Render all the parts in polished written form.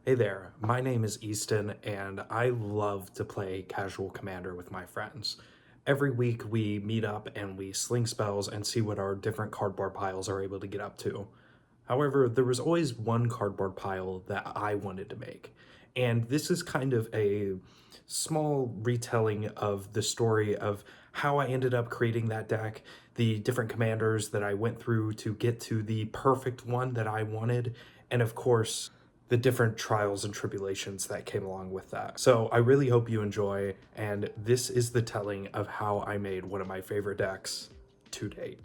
Hey there, my name is Easton, and I love to play Casual Commander with my friends. Every week we meet up and we sling spells and see what our different cardboard piles are able to get up to. However, there was always one cardboard pile that I wanted to make, and this is kind of a small retelling of the story of how I ended up creating that deck, the different commanders that I went through to get to the perfect one that I wanted, and of course, the different trials and tribulations that came along with that. So I really hope you enjoy, and this is the telling of how I made one of my favorite decks to date.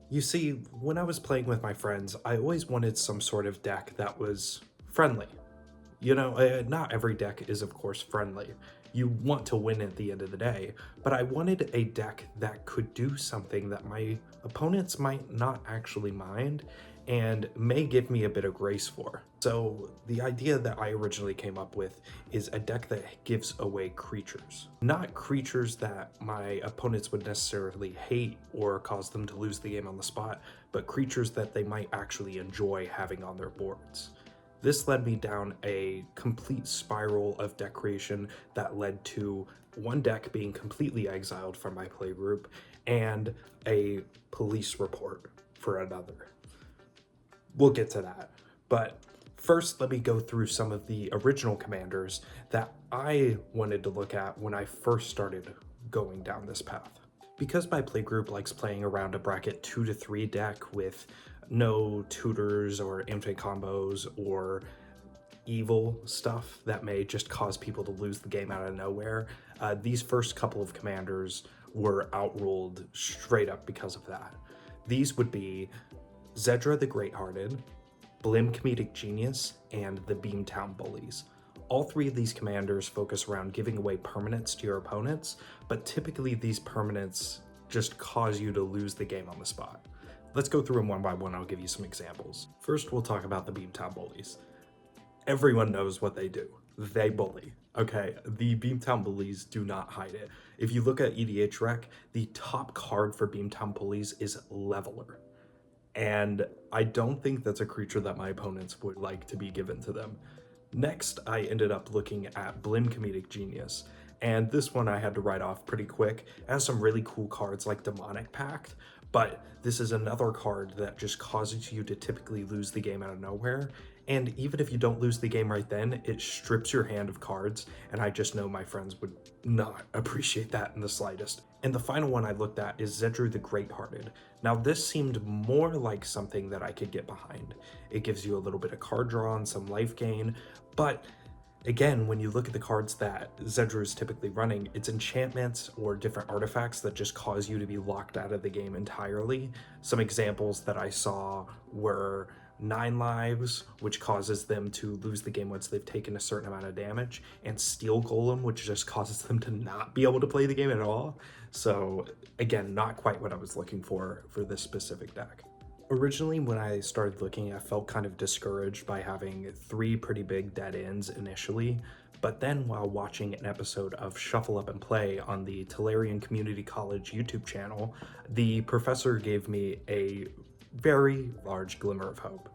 You see, when I was playing with my friends, I always wanted some sort of deck that was friendly. Not every deck is, of course, friendly. You want to win at the end of the day, but I wanted a deck that could do something that my opponents might not actually mind and may give me a bit of grace for. So the idea that I originally came up with is a deck that gives away creatures. Not creatures that my opponents would necessarily hate or cause them to lose the game on the spot, but creatures that they might actually enjoy having on their boards. This led me down a complete spiral of deck creation that led to one deck being completely exiled from my playgroup and a police report for another. We'll get to that, but first let me go through some of the original commanders that I wanted to look at when I first started going down this path. Because my playgroup likes playing around a bracket 2 to 3 deck with no tutors or infinite combos or evil stuff that may just cause people to lose the game out of nowhere, these first couple of commanders were outruled straight up because of that. These would be Zedra the Great-Hearted, Blim Comedic Genius, and the Beamtown Bullies. All three of these commanders focus around giving away permanents to your opponents, but typically these permanents just cause you to lose the game on the spot. Let's go through them one by one. I'll give you some examples. First, we'll talk about the Beamtown Bullies. Everyone knows what they do. They bully. Okay, the Beamtown Bullies do not hide it. If you look at EDH Rec, the top card for Beamtown Bullies is Leveler. And I don't think that's a creature that my opponents would like to be given to them. Next, I ended up looking at Blim Comedic Genius, and this one I had to write off pretty quick. It has some really cool cards like Demonic Pact, but this is another card that just causes you to typically lose the game out of nowhere, and even if you don't lose the game right then, it strips your hand of cards, and I just know my friends would not appreciate that in the slightest. And the final one I looked at is Zedru the Great-Hearted. Now this seemed more like something that I could get behind. It gives you a little bit of card draw and some life gain, but again, when you look at the cards that Zedru is typically running, it's enchantments or different artifacts that just cause you to be locked out of the game entirely. Some examples that I saw were 9 lives, which causes them to lose the game once they've taken a certain amount of damage, and Steel Golem, which just causes them to not be able to play the game at all. So again, not quite what I was looking for this specific deck. Originally, when I started looking, I felt kind of discouraged by having 3 pretty big dead ends initially, but then while watching an episode of Shuffle Up and Play on the Tolarian Community College YouTube channel, the professor gave me a very large glimmer of hope.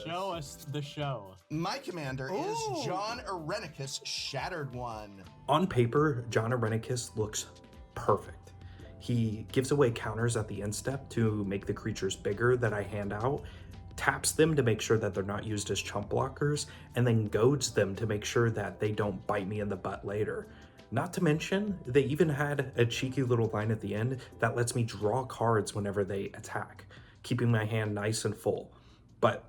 Show us the show. My commander is Jon Irenicus, Shattered One. On paper, Jon Irenicus looks perfect. He gives away counters at the end step to make the creatures bigger that I hand out, taps them to make sure that they're not used as chump blockers, and then goads them to make sure that they don't bite me in the butt later. Not to mention, they even had a cheeky little line at the end that lets me draw cards whenever they attack, keeping my hand nice and full. But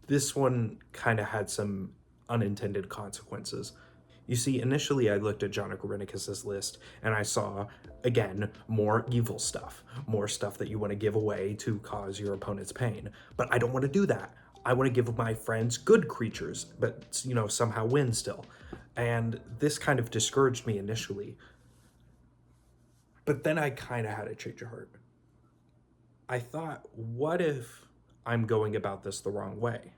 this one kind of had some unintended consequences. You see, initially I looked at Jon Irenicus's list and I saw, again, more evil stuff, more stuff that you want to give away to cause your opponent's pain. But I don't want to do that. I want to give my friends good creatures, but, somehow win still. And this kind of discouraged me initially. But then I kind of had a change of heart. I thought, what if I'm going about this the wrong way?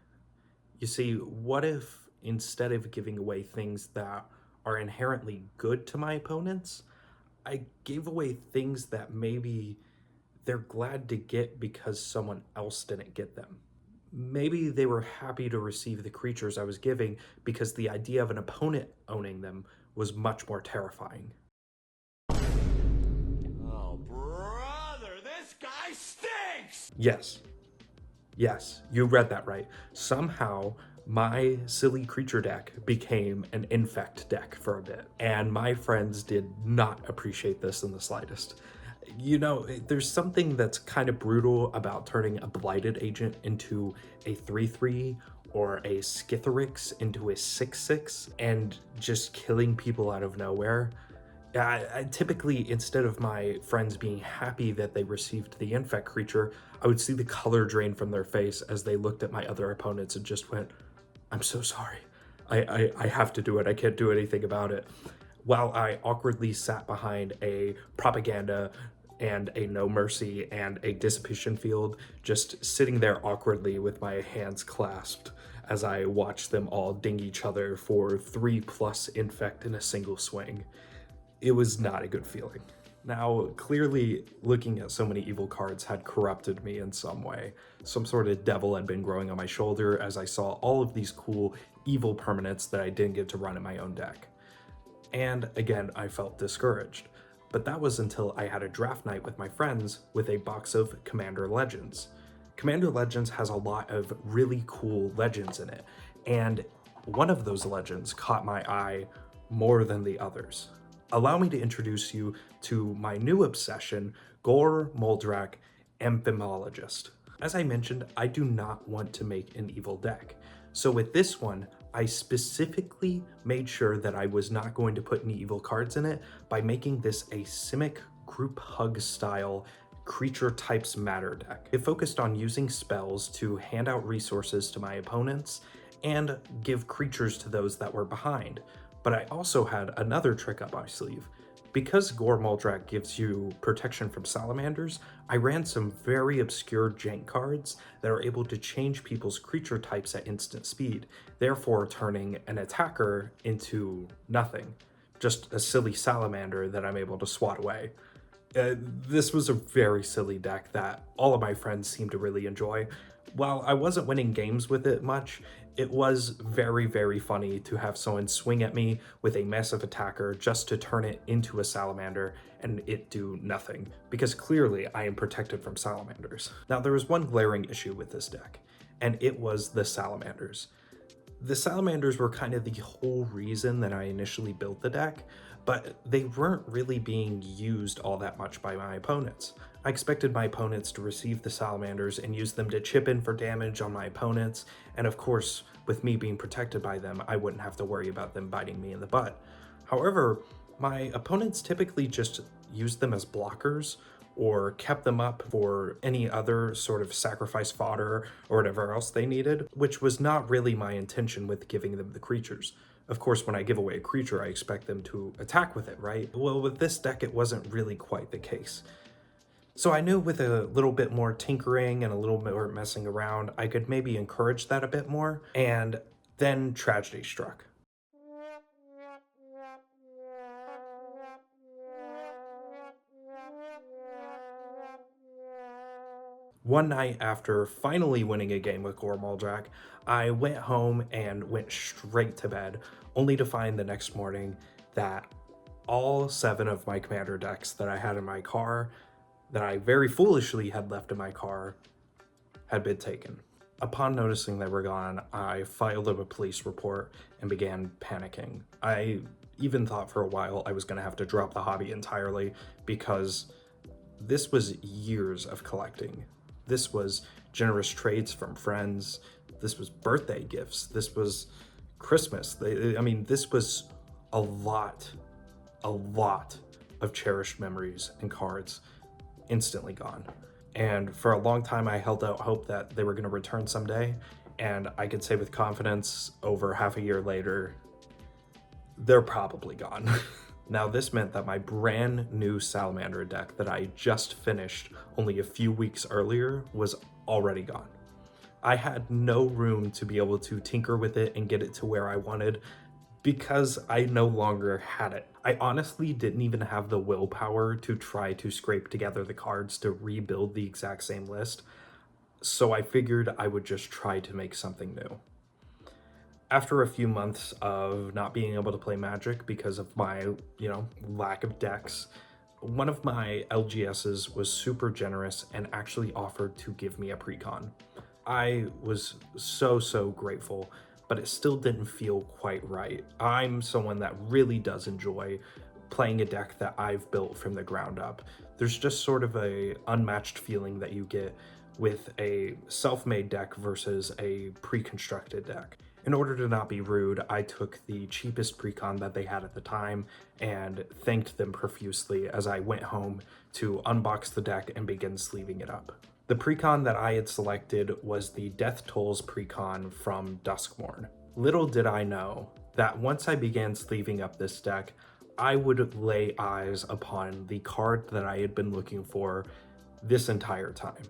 You see, what if instead of giving away things that are inherently good to my opponents, I gave away things that maybe they're glad to get because someone else didn't get them? Maybe they were happy to receive the creatures I was giving because the idea of an opponent owning them was much more terrifying. Oh, brother, this guy stinks! Yes, you read that right. Somehow, my silly creature deck became an infect deck for a bit, and my friends did not appreciate this in the slightest. You know, there's something that's kind of brutal about turning a blighted agent into a 3/3 or a Skitherix into a 6/6 and just killing people out of nowhere. I typically, instead of my friends being happy that they received the infect creature, I would see the color drain from their face as they looked at my other opponents and just went, I'm so sorry. I have to do it. I can't do anything about it. While I awkwardly sat behind a propaganda and a no mercy and a dissipation field, just sitting there awkwardly with my hands clasped as I watched them all ding each other for 3+ infect in a single swing. It was not a good feeling. Now, clearly, looking at so many evil cards had corrupted me in some way. Some sort of devil had been growing on my shoulder as I saw all of these cool evil permanents that I didn't get to run in my own deck. And again, I felt discouraged. But that was until I had a draft night with my friends with a box of Commander Legends. Commander Legends has a lot of really cool legends in it, and one of those legends caught my eye more than the others. Allow me to introduce you to my new obsession, Gor Muldrak, Amphimologist. As I mentioned, I do not want to make an evil deck. So with this one, I specifically made sure that I was not going to put any evil cards in it by making this a Simic group hug style creature types matter deck. It focused on using spells to hand out resources to my opponents and give creatures to those that were behind. But I also had another trick up my sleeve. Because Gor Muldrak gives you protection from salamanders, I ran some very obscure jank cards that are able to change people's creature types at instant speed, therefore turning an attacker into nothing. Just a silly salamander that I'm able to swat away. This was a very silly deck that all of my friends seemed to really enjoy. While I wasn't winning games with it much, it was very, very funny to have someone swing at me with a massive attacker just to turn it into a salamander and it do nothing, because clearly I am protected from salamanders. Now, there was one glaring issue with this deck, and it was the salamanders. The salamanders were kind of the whole reason that I initially built the deck, but they weren't really being used all that much by my opponents. I expected my opponents to receive the salamanders and use them to chip in for damage on my opponents, and of course, with me being protected by them, I wouldn't have to worry about them biting me in the butt. However, my opponents typically just used them as blockers or kept them up for any other sort of sacrifice fodder or whatever else they needed, which was not really my intention with giving them the creatures. Of course, when I give away a creature, I expect them to attack with it, right? Well, with this deck, it wasn't really quite the case. So I knew with a little bit more tinkering and a little bit more messing around, I could maybe encourage that a bit more, and then tragedy struck. One night after finally winning a game with Gor Muldrak, I went home and went straight to bed, only to find the next morning that all 7 of my commander decks that I had in my car, that I very foolishly had left in my car, had been taken. Upon noticing they were gone, I filed a police report and began panicking. I even thought for a while I was going to have to drop the hobby entirely because this was years of collecting. This was generous trades from friends. This was birthday gifts. This was Christmas. This was a lot of cherished memories and cards instantly gone. And for a long time, I held out hope that they were going to return someday. And I could say with confidence, over half a year later, they're probably gone. Now, this meant that my brand new Salamander deck that I just finished only a few weeks earlier was already gone. I had no room to be able to tinker with it and get it to where I wanted because I no longer had it. I honestly didn't even have the willpower to try to scrape together the cards to rebuild the exact same list. So I figured I would just try to make something new. After a few months of not being able to play Magic because of my, lack of decks, one of my LGSs was super generous and actually offered to give me a precon. I was so grateful, but it still didn't feel quite right. I'm someone that really does enjoy playing a deck that I've built from the ground up. There's just sort of a unmatched feeling that you get with a self-made deck versus a pre-constructed deck. In order to not be rude, I took the cheapest precon that they had at the time and thanked them profusely as I went home to unbox the deck and begin sleeving it up. The precon that I had selected was the Death Tolls precon from Duskmourn. Little did I know that once I began sleeving up this deck, I would lay eyes upon the card that I had been looking for this entire time.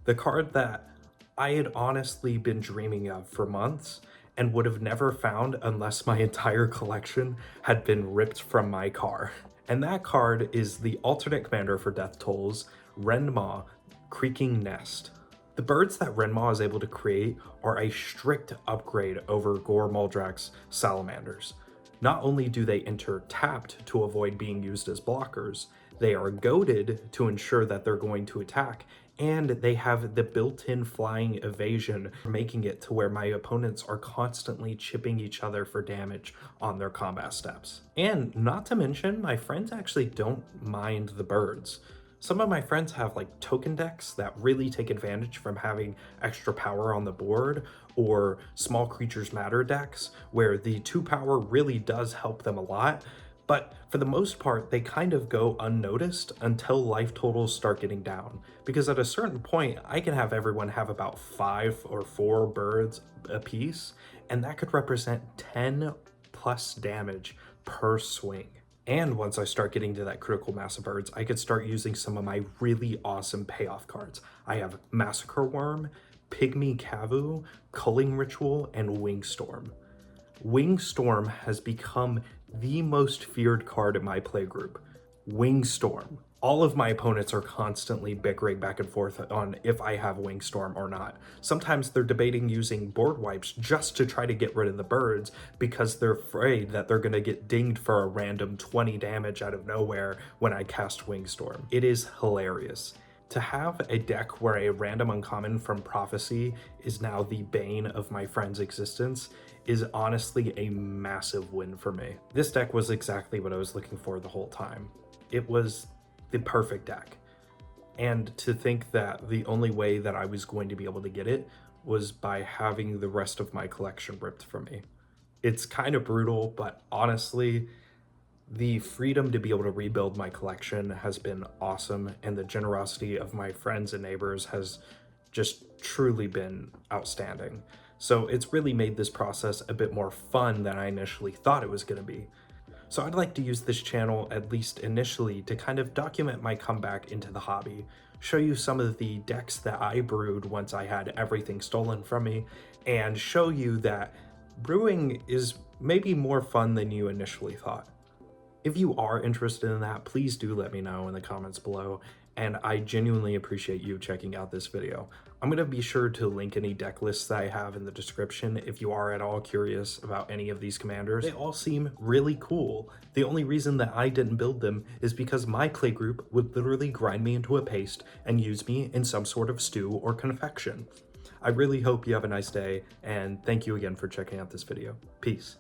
The card that I had honestly been dreaming of for months and would have never found unless my entire collection had been ripped from my car. And that card is the alternate commander for Death Tolls, Rendmaw, Creaking Nest. The birds that Rendmaw is able to create are a strict upgrade over Gor Muldrak's salamanders. Not only do they enter tapped to avoid being used as blockers, they are goaded to ensure that they're going to attack, and they have the built-in flying evasion, making it to where my opponents are constantly chipping each other for damage on their combat steps. And not to mention, my friends actually don't mind the birds. Some of my friends have like token decks that really take advantage from having extra power on the board, or small creatures matter decks where the 2 power really does help them a lot. But for the most part, they kind of go unnoticed until life totals start getting down. Because at a certain point, I can have everyone have about 5 or 4 birds a piece, and that could represent 10 plus damage per swing. And once I start getting to that critical mass of birds, I could start using some of my really awesome payoff cards. I have Massacre Worm, Pygmy Kavu, Culling Ritual, and Wingstorm. Wingstorm has become the most feared card in my playgroup. Wingstorm. All of my opponents are constantly bickering back and forth on if I have Wingstorm or not. Sometimes they're debating using board wipes just to try to get rid of the birds because they're afraid that they're going to get dinged for a random 20 damage out of nowhere when I cast Wingstorm. It is hilarious. To have a deck where a random uncommon from Prophecy is now the bane of my friend's existence is honestly a massive win for me. This deck was exactly what I was looking for the whole time. It was the perfect deck. And to think that the only way that I was going to be able to get it was by having the rest of my collection ripped from me. It's kind of brutal, but honestly, the freedom to be able to rebuild my collection has been awesome, and the generosity of my friends and neighbors has just truly been outstanding. So it's really made this process a bit more fun than I initially thought it was going to be. So I'd like to use this channel, at least initially, to kind of document my comeback into the hobby, show you some of the decks that I brewed once I had everything stolen from me, and show you that brewing is maybe more fun than you initially thought. If you are interested in that, please do let me know in the comments below, and I genuinely appreciate you checking out this video. I'm going to be sure to link any deck lists that I have in the description if you are at all curious about any of these commanders. They all seem really cool. The only reason that I didn't build them is because my playgroup would literally grind me into a paste and use me in some sort of stew or confection. I really hope you have a nice day, and thank you again for checking out this video. Peace.